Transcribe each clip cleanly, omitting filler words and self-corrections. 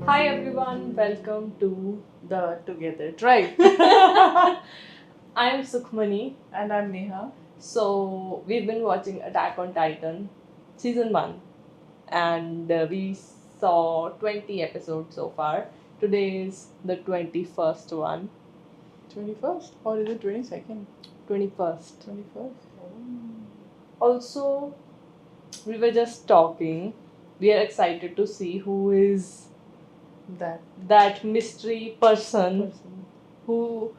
Hi everyone, welcome to The Together Tribe. I am Sukhmani. And I'm Neha. So we've been watching Attack on Titan season 1 and we saw 20 episodes so far. Today is the 21st one. 21st? Or is it 22nd? 21st. 21st? Also, we were just talking. We are excited to see who is that mystery person who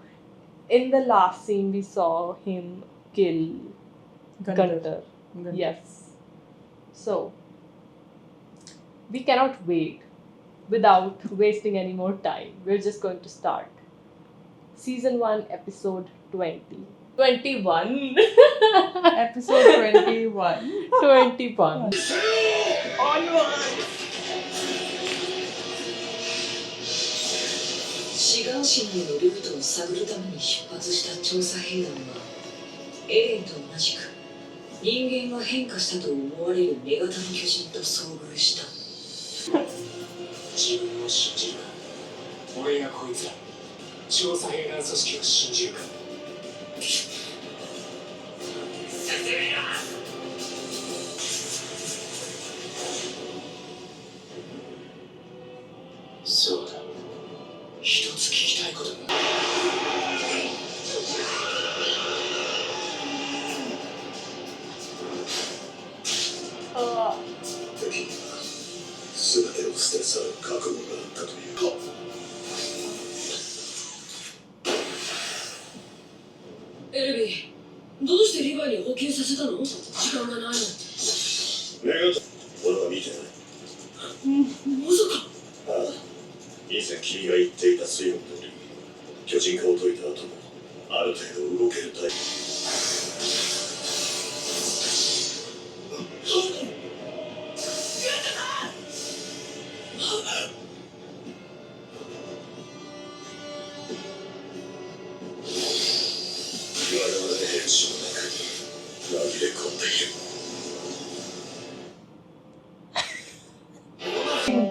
in the last scene we saw him kill Gunter. Yes. So we cannot wait without wasting any more time. We're just going to start. Season 1, episode 20. 21. Episode 21. 21. Onwards! シガンシンへのルートを探るために出発した調査兵団はエレンと同じく人間が変化したと思われる女型の巨人と遭遇した。自分を信じるか、俺がこいつら調査兵団組織を信じるか。進めろ。そうだ、一つ聞きたいことが。敵には全てを捨て去る覚悟があったというか。エルビー、どうしてリヴァイに補給させたの？時間がないの。目が俺は見てない。まさか。ああ、以前君が言っていた推論通り、巨人化を解いた後もある程度動けるタイプ。我々兵士の中に紛れ込んでいる。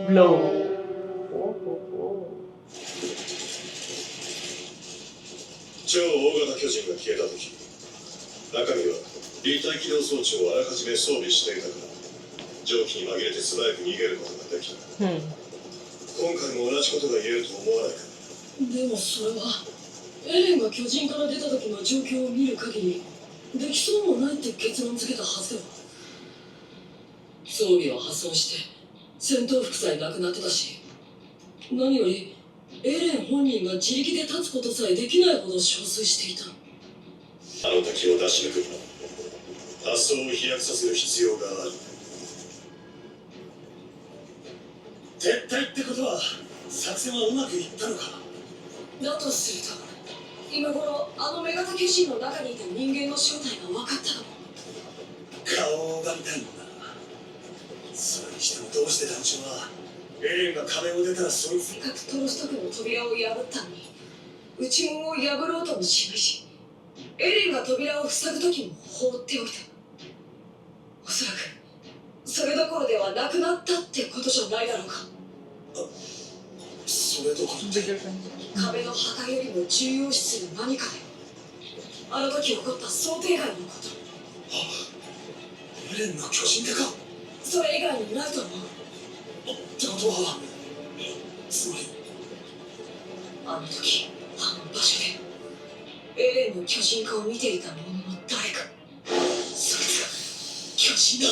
Blow. 超大型巨人が消えた時、中身は立体起動装置をあらかじめ装備していたから蒸気に紛れて素早く逃げることができた。今回も同じことが言えると思わないか。でもそれはエレンが巨人から出た時の状況を見る限りできそうもないって結論付けたはずでは。装備は破損して戦闘服さえなくなってたし、何よりエレン本人が自力で立つことさえできないほど憔悴していた。あの敵を出し抜くには発想を飛躍させる必要がある。撤退ってことは作戦はうまくいったのか。だとすると今頃あの女型巨人の中にいた人間の正体が分かったかも。顔が見たいんだ。それにしてもどうして団長はエレンが壁を出たらそいつせっかくトロスト区の扉を破ったのに内門を破ろうともしないし、エレンが扉を塞ぐ時も放っておいた。おそらくそれどころではなくなったってことじゃないだろうか。それどころで壁の破壊よりも重要視する何かで、あの時起こった想定外のこと。エレンの巨人化か。それ以外にないと思う。ってことはつまりあの時あの場所でエレンの巨人化を見ていた者の誰か、そいつが巨人だ。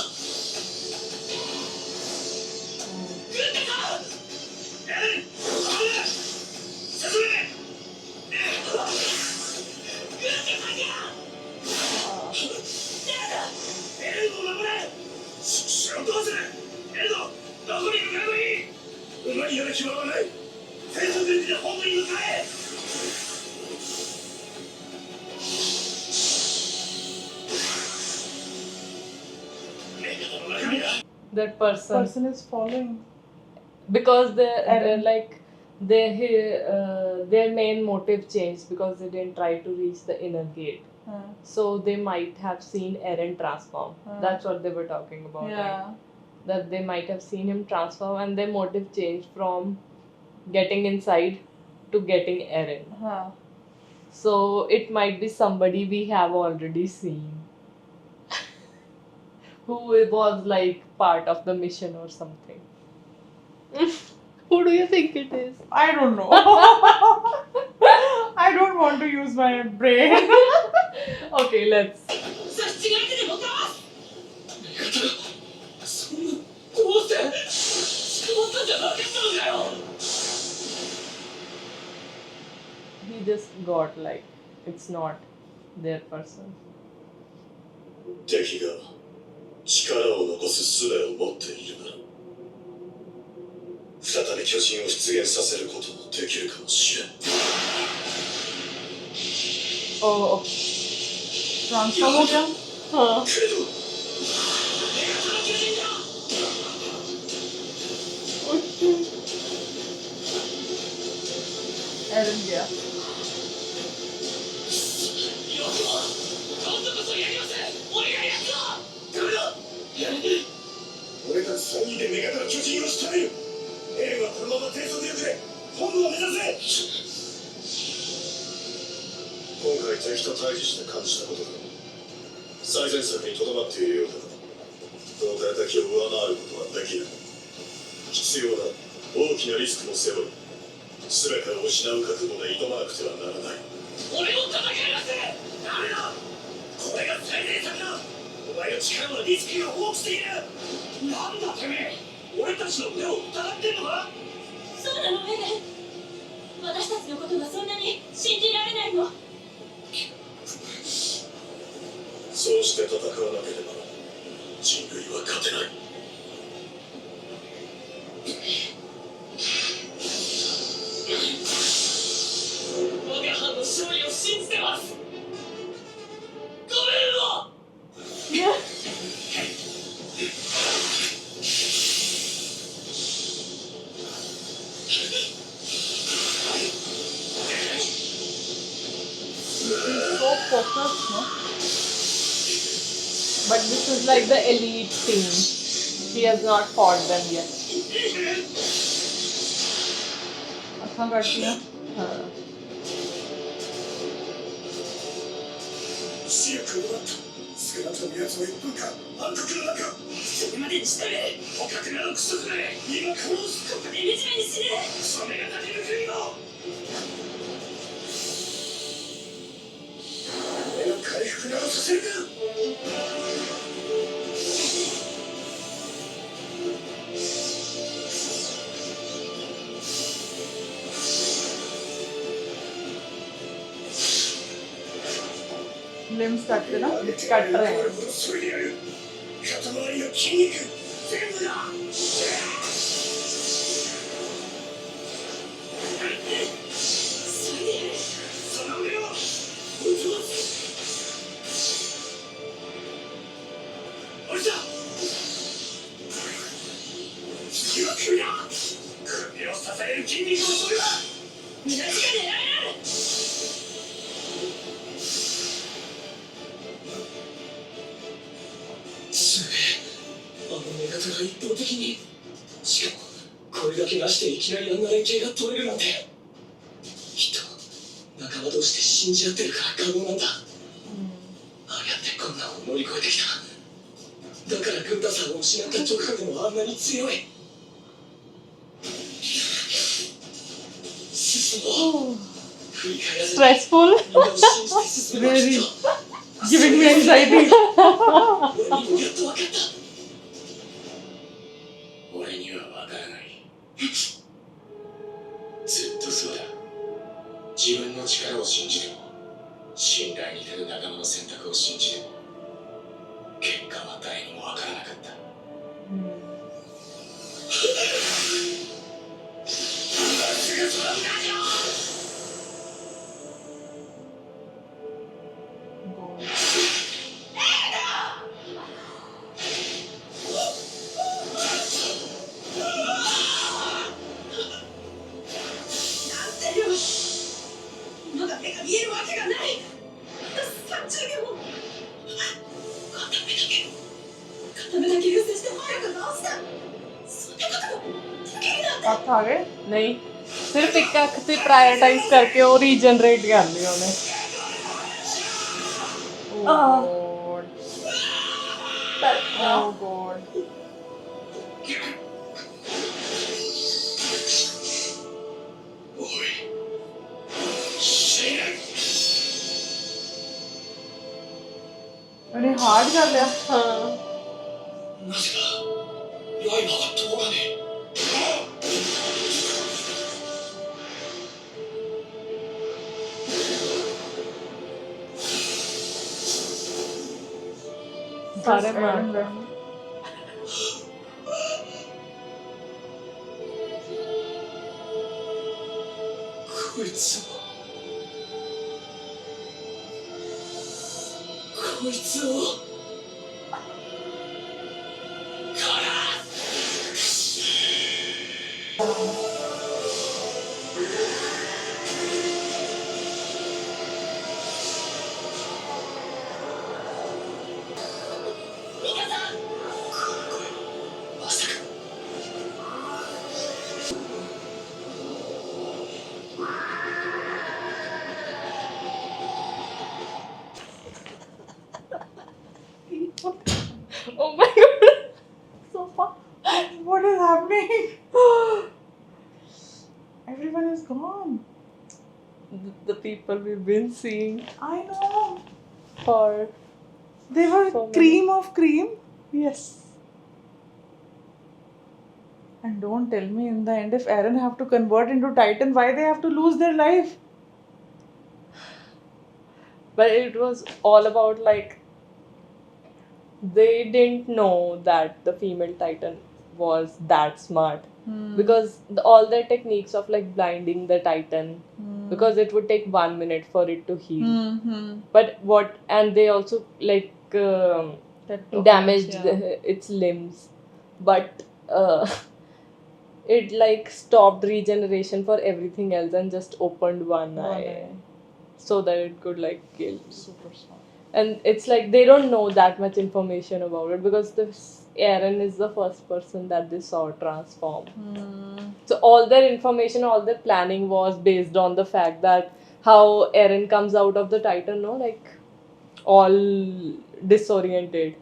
知らんとはず。エルド、どこに向かえばいい。馬にやる暇はない。戦争前で本部に向かえ。That person. Person is following. Because they're Eren. like their main motive changed because they didn't try to reach the inner gate. So they might have seen Eren transform. That's what they were talking about. Right? Yeah. That they might have seen him transform and their motive changed from getting inside to getting Eren. हाँ. So it might be somebody we have already seen. Who was like part of the mission or something. Who do you think it is? I don't know. I don't want to use my brain. Okay, let's. 差し違えてでも倒すそんなどうして捕まったんじゃなかったのかよ He just got like it's not their person. 敵が力を残す術を持っているなら再び巨人を出現させることもできるかもしれん Oh, Transform हो गया. huh. けど Eren गया. 今度こそやります俺がやったダメだ俺たち3人でメガから巨人を仕留めるエレンはこのまま低速力で本部を目指せ今回敵と対峙して感じたことだ最善策にとどまっているようだどうか敵を上回ることはできない必要だ大きなリスクも背負い全てを失う覚悟で挑まなくてはならない俺も戦いますダメだこれが最善策だお前の力のリスクが大きすぎるなんだてめえ俺たちの腕を疑ってんのかそうなのエレン私たちのことがそんなに信じられないのそうして戦わなければ人類は勝てない我が班の勝利を信じてますごめんよ So focused, no? But this is like the elite team. He has not fought them yet. अच्छा करती है. Huh. 視力を奪った少なくとも奴は1分間暗黒の中それまでにしてめ捕獲などクソくらい今殺すここで惨めに死ねクソ目が立てる国も俺の回復などさせるか Limbs काटते ना. カットねそれでやる肩周りの筋肉全部だ それでやるその上をぶち壊すおいさ次は君だ首を支える筋肉をそれだ命が狙えるあのメガトが一方的にしかもこれだけなしでいきなりあんな連携が取れるなんてきっと仲間同士で信じ合ってるから可能なんだああやって困難を乗り越えてきただから軍太さんを失った直後でもあんなに強い進もう振り返らずに Stressful. みんなを信じて進めばきっと Giving me anxiety. 俺にもやっと分かった俺には分からないずっとそうだ自分の力を信じても信頼に足る仲間の選択を信じても結果は誰にも分からなかったすぐその裏じゃ なんてよまだ目が見えるわけがない30秒も片目だけ優先して早く直したそんなことができるなんて आप था गए. नहीं सिर्फ एक अख से प्रायोरिटाइज करके वो रीजनरेट कर लिया उन्हें. Oh God. Oh God. मैंने हार्ड कर लिया. हाँ. なぜだ刃は通らねえ सारे Aaron मार. left. こいつをこいつをまさか Oh my god. So far. What is happening? Everyone is gone. The people we've been seeing I know. for They were So many. cream of cream. yes. And don't tell me in the end if Eren have to convert into Titan, why they have to lose their life? But it was all about like they didn't know that the female titan was that smart because all their techniques of like blinding the titan because it would take 1 minute for it to heal. But what and they also like damaged its limbs, but it like stopped regeneration for everything else and just opened one eye so that it could like kill. Super smart. And it's like they don't know that much information about it because this Eren is the first person that they saw transform. So all their information, all their planning was based on the fact that how Eren comes out of the Titan, no, like all disoriented.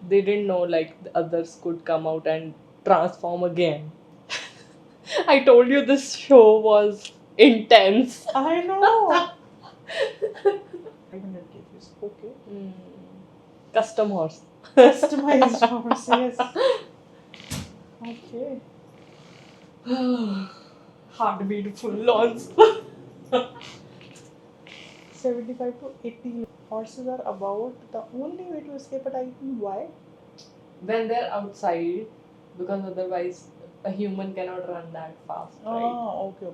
They didn't know like the others could come out and transform again. I told you this show was intense. I know. 500 kgs. Okay. Custom horse. Customized horse, yes. Okay. Heartbeat full on. 75 to 80 horses are about the only way to escape a Titan. Why? When they're outside, because otherwise a human cannot run that fast, right? Oh, okay.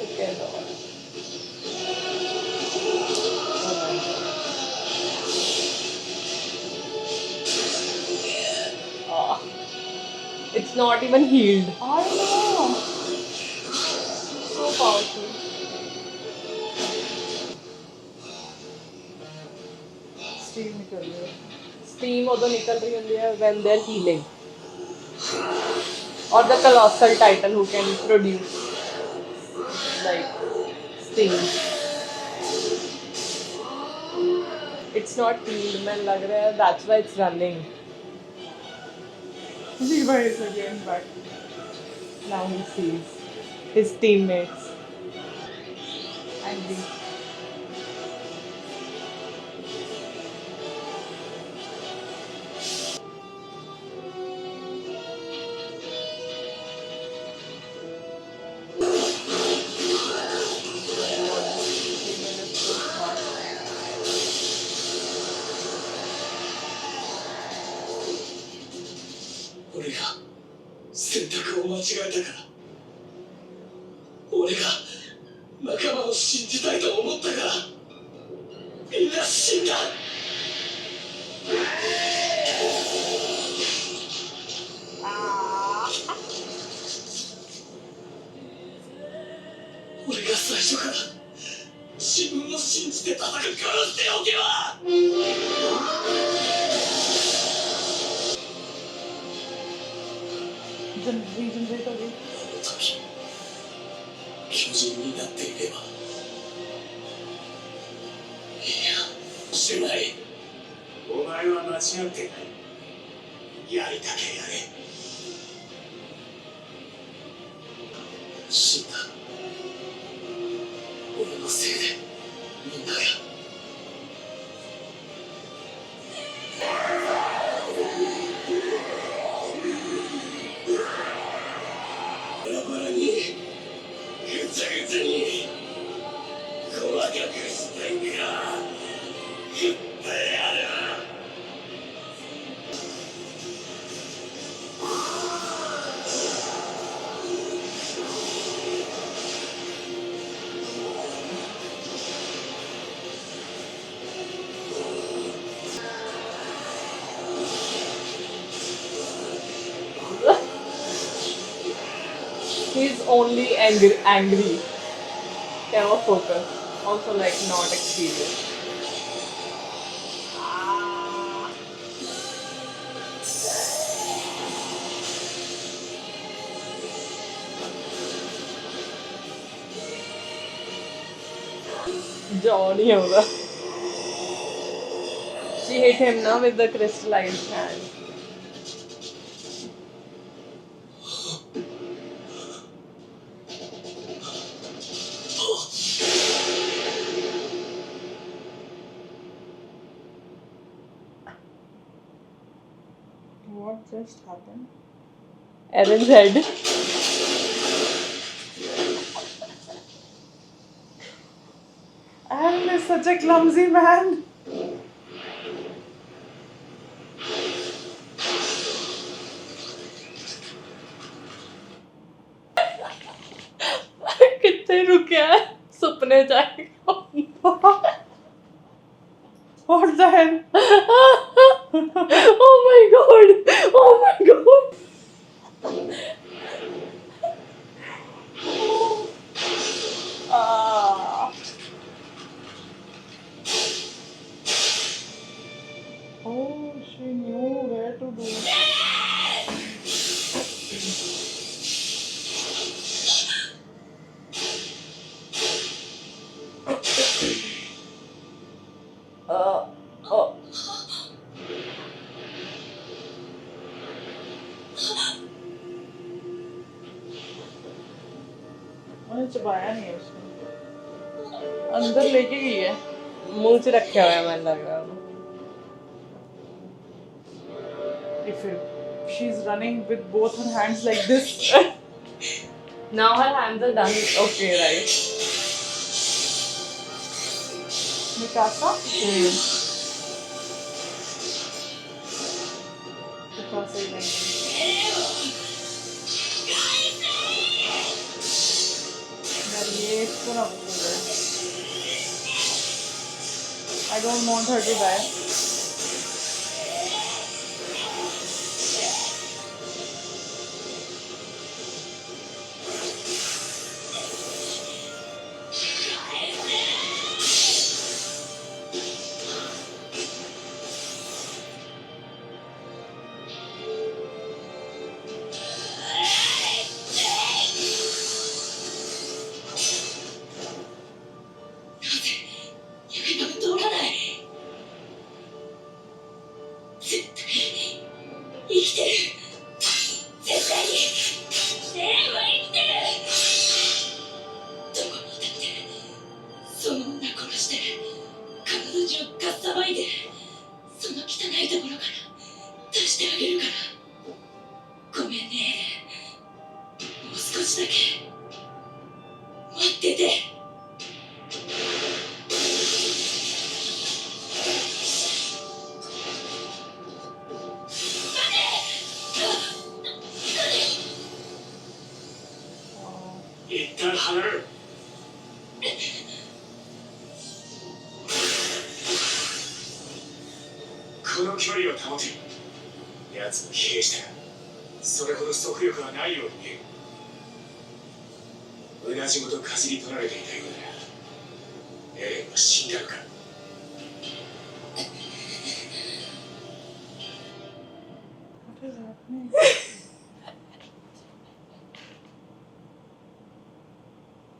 Okay, no. Ah. It's not even healed. I know. So powerful. Steam निकल रही है. Steam although nikal rahi hundi hai when they're healing. Or the colossal titan who can produce like steam. It's not healed, man. Lag raha hai that's why it's running. Levi is again back. Now he sees his teammates. Angry.俺が選択を間違えたから俺が仲間を信じたいと思ったからみんな死んだ俺が最初から自分を信じて戦う殺しておけば regenerate again. あの時巨人になっていればいやしないお前は間違ってないやりたけやれ死んだ俺のせいでみんながバラバラにぐちゃぐちゃに細かくしてんか食ってやる He's only angry. Never focus. Also like not experienced. Ah. Johnny होगा. She hit him now with the crystallized hand. What just happened? Aaron's head. Aaron is such a clumsy man. कितने रुके हैं सपने जाएगा What the hell? oh my god Ah. Oh, she knew where to do. oh मैंने चबाया नहीं है उसको अंदर लेके गई है मुंह से रखे हुए हैं मैं लग रहा है if she's running with both her hands like this. now her hands are done okay right Mikasa? hmm. Mikasa is like यार ये इसको ना बोल दे I don't want her to die.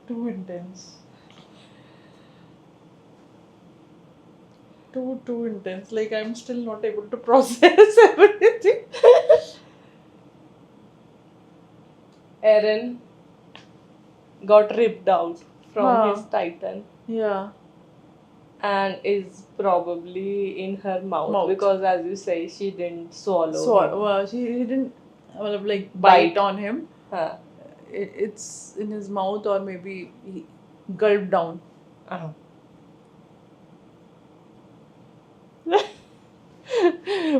Too intense. Too intense. Like I'm still not able to process everything. Eren got ripped out from Huh. his titan Yeah. and is probably in her mouth, Mouth. because, as you say, she didn't swallow So him. she didn't like Bite. bite on him. Huh. It's in his mouth, or maybe he gulped down. Uh-huh.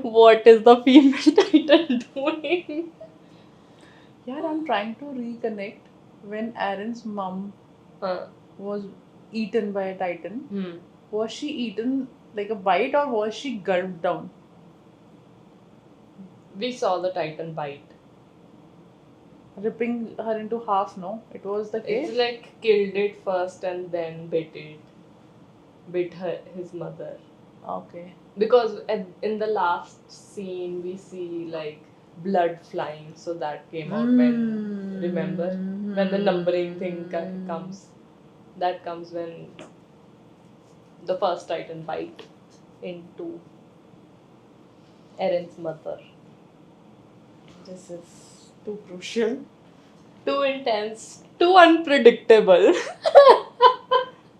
What is the female titan doing? Yeah, I'm trying to reconnect when Aaron's mom Huh. was eaten by a titan. Hmm. Was she eaten like a bite, or was she gulped down? We saw the titan bite. Ripping her into half, no? It was the case? It's like killed it first and then bit it. Bit his mother. Okay. Because in the last scene we see like blood flying, so that came out when, remember, when the numbering thing comes. That comes when the first titan bite into Eren's mother. This is too crucial. Too intense, too unpredictable.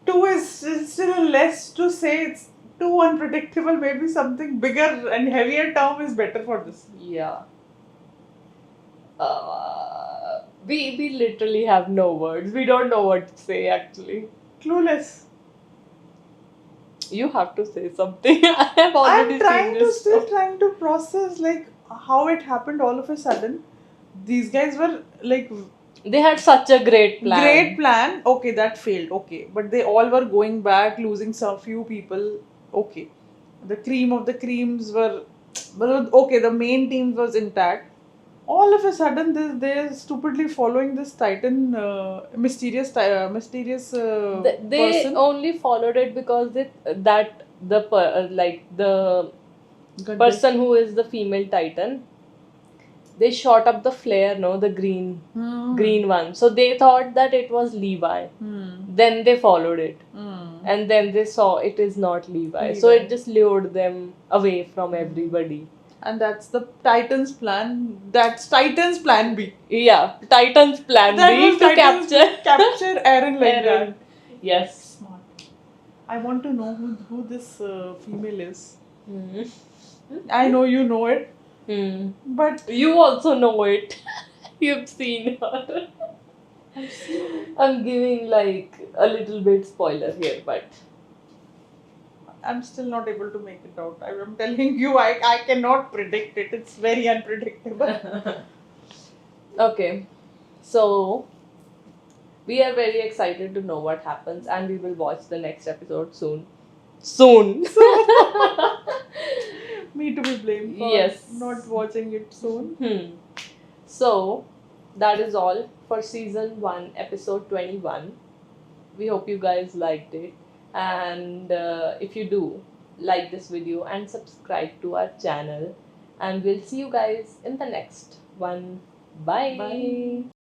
Two is still less to say. It's too unpredictable. Maybe something bigger and heavier term is better for this. Yeah. We literally have no words. We don't know what to say actually. Clueless. You have to say something. I have already I'm trying seen to this. still trying to process like how it happened all of a sudden. These guys were like They had such a great plan. great plan. Okay, that failed. Okay, but they all were going back, losing some few people. Okay, the cream of the creams were, well, okay. The main team was intact. All of a sudden, they're stupidly following this Titan, mysterious They person. only followed it because the Got person who is the female titan, they shot up the flare, no, the green one. So they thought that it was Levi. Then they followed it. And then they saw it is not Levi. So Levi. it just lured them away from everybody. And that's the Titan's plan. That's Titan's plan B. Yeah, Titan's plan That B was to Titan's capture Eren like Eren. that. Yes. Smart. I want to know who this female is. Hmm. I know you know it, Hmm. but You also know it. You've seen her. I'm giving like a little bit spoiler here, but I'm still not able to make it out. I'm telling you, I cannot predict it. It's very unpredictable. okay. So we are very excited to know what happens, and we will watch the next episode soon. Soon. Me to be blamed for Yes. not watching it soon. So that is all for season 1, episode 21. We hope you guys liked it, and if you do, like this video and subscribe to our channel, and we'll see you guys in the next one. Bye. Bye.